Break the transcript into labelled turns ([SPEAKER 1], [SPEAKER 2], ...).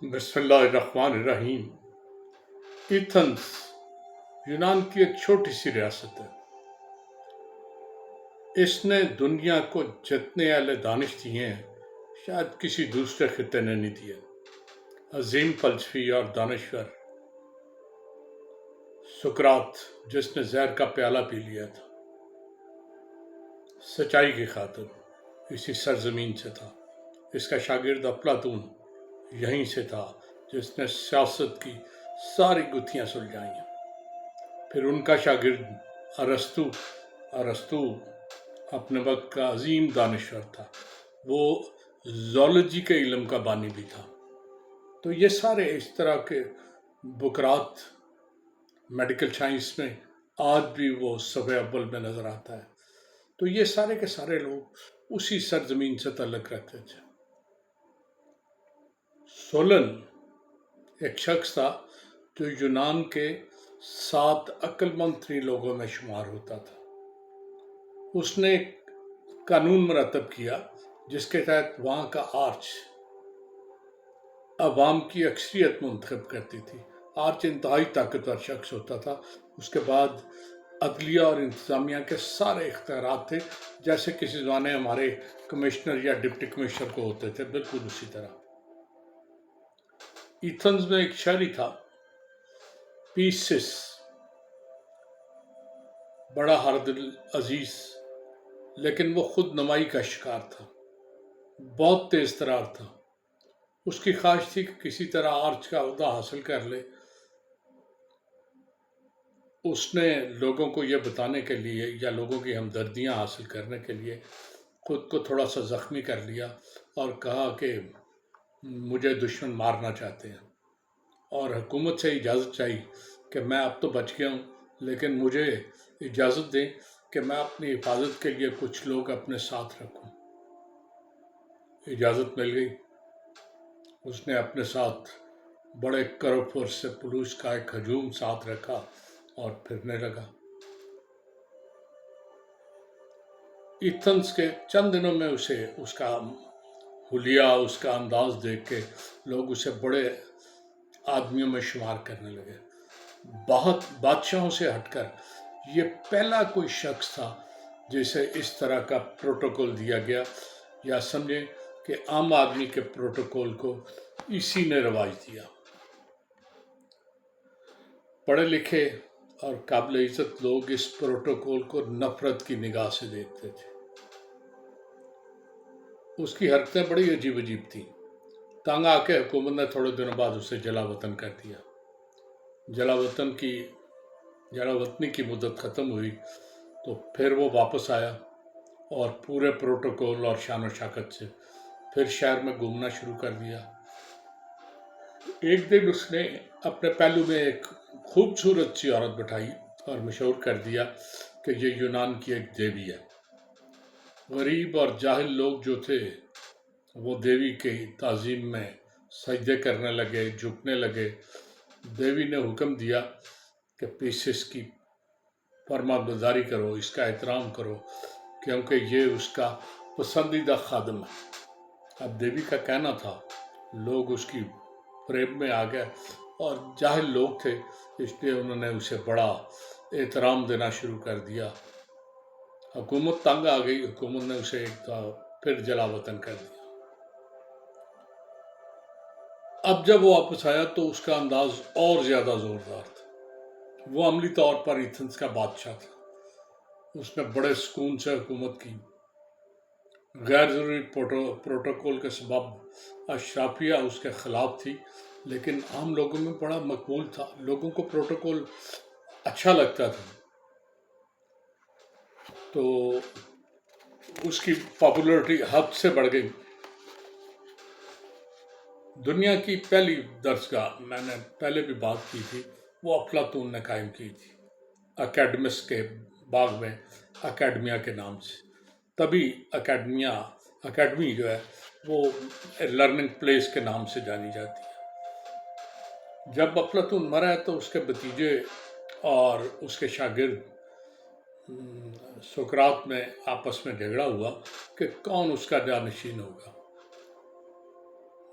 [SPEAKER 1] بسم اللہ الرحمن الرحیم۔ ایتھنز یونان کی ایک چھوٹی سی ریاست ہے۔ اس نے دنیا کو جتنے اہل دانش دیے ہیں شاید کسی دوسرے خطے نے نہیں دیے۔ عظیم فلسفی اور دانشور سقراط، جس نے زہر کا پیالہ پی لیا تھا، سچائی کی خاطر اسی سرزمین سے تھا۔ اس کا شاگرد افلاطون یہیں سے تھا، جس نے سیاست کی ساری گتھیاں سلجھائیں۔ پھر ان کا شاگرد ارسطو اپنے وقت کا عظیم دانشور تھا، وہ زولوجی کے علم کا بانی بھی تھا۔ تو یہ سارے اس طرح کے بکرات میڈیکل سائنس میں آج بھی وہ صفحے اول میں نظر آتا ہے۔ تو یہ سارے کے سارے لوگ اسی سرزمین سے تعلق رکھتے تھے۔ سولن ایک شخص تھا جو یونان کے 7 عقل مند ترین لوگوں میں شمار ہوتا تھا۔ اس نے ایک قانون مرتب کیا جس کے تحت وہاں کا آرچ عوام کی اکثریت منتخب کرتی تھی۔ آرچ انتہائی طاقتور شخص ہوتا تھا۔ اس کے بعد عدلیہ اور انتظامیہ کے سارے اختیارات تھے، جیسے کسی زمانے ہمارے کمشنر یا ڈپٹی کمشنر کو ہوتے تھے، بالکل اسی طرح۔ ایتھنز میں ایک شہری تھا، پیسس، بڑا ہردل عزیز، لیکن وہ خود نمائی کا شکار تھا، بہت تیز ترار تھا۔ اس کی خواہش تھی کہ کسی طرح آرچ کا عہدہ حاصل کر لے۔ اس نے لوگوں کو یہ بتانے کے لیے یا لوگوں کی ہمدردیاں حاصل کرنے کے لیے خود کو تھوڑا سا زخمی کر لیا اور کہا کہ مجھے دشمن مارنا چاہتے ہیں اور حکومت سے اجازت چاہیے کہ میں اب تو بچ گیا ہوں، لیکن مجھے اجازت دیں کہ میں اپنی حفاظت کے لیے کچھ لوگ اپنے ساتھ رکھوں۔ اجازت مل گئی۔ اس نے اپنے ساتھ بڑے کرو فورس سے پولیس کا ایک ہجوم ساتھ رکھا اور پھرنے لگا۔ ایتھنز کے چند دنوں میں اس کا حلیہ، اس کا انداز دیکھ کے لوگ اسے بڑے آدمیوں میں شمار کرنے لگے۔ بہت بادشاہوں سے ہٹ کر یہ پہلا کوئی شخص تھا جسے اس طرح کا پروٹوکول دیا گیا، یا سمجھیں کہ عام آدمی کے پروٹوکول کو اسی نے رواج دیا۔ پڑھے لکھے اور قابل عزت لوگ اس پروٹوکول کو نفرت کی نگاہ سے دیکھتے تھے۔ اس کی حرکتیں بڑی عجیب تھیں۔ تنگ آ کے حکومت نے تھوڑے دنوں بعد اسے جلا وطن کر دیا۔ جلا وطنی کی مدت ختم ہوئی تو پھر وہ واپس آیا اور پورے پروٹوکول اور شان و شوکت سے پھر شہر میں گھومنا شروع کر دیا۔ ایک دن اس نے اپنے پہلو میں ایک خوبصورت سی عورت بٹھائی اور مشہور کر دیا کہ یہ یونان کی ایک دیوی ہے۔ غریب اور جاہل لوگ جو تھے وہ دیوی کی تعظیم میں سجدے کرنے لگے، جھکنے لگے۔ دیوی نے حکم دیا کہ پیسس کی فرما برداری کرو، اس کا احترام کرو، کیونکہ یہ اس کا پسندیدہ خادم ہے۔ اب دیوی کا کہنا تھا، لوگ اس کی فریب میں آ گئے اور جاہل لوگ تھے، اس لیے انہوں نے اسے بڑا احترام دینا شروع کر دیا۔ حکومت تنگ آ گئی، حکومت نے اسے ایک پھر جلا وطن کر دیا۔ اب جب وہ واپس آیا تو اس کا انداز اور زیادہ زوردار تھا۔ وہ عملی طور پر ایتھنز کا بادشاہ تھا۔ اس نے بڑے سکون سے حکومت کی۔ غیر ضروری پروٹوکول کے سبب اشرافیہ اس کے خلاف تھی، لیکن عام لوگوں میں بڑا مقبول تھا۔ لوگوں کو پروٹوکول اچھا لگتا تھا، تو اس کی پاپولرٹی حد سے بڑھ گئی۔ دنیا کی پہلی درسگاہ، میں نے پہلے بھی بات کی تھی، وہ افلاطون نے قائم کی تھی، اکیڈمس کے باغ میں، اکیڈمیا کے نام سے۔ تبھی اکیڈمی جو ہے وہ لرننگ پلیس کے نام سے جانی جاتی ہے۔ جب افلاطون مرا تو اس کے بھتیجے اور اس کے شاگرد سقراط میں آپس میں جھگڑا ہوا کہ کون اس کا جانشین ہوگا۔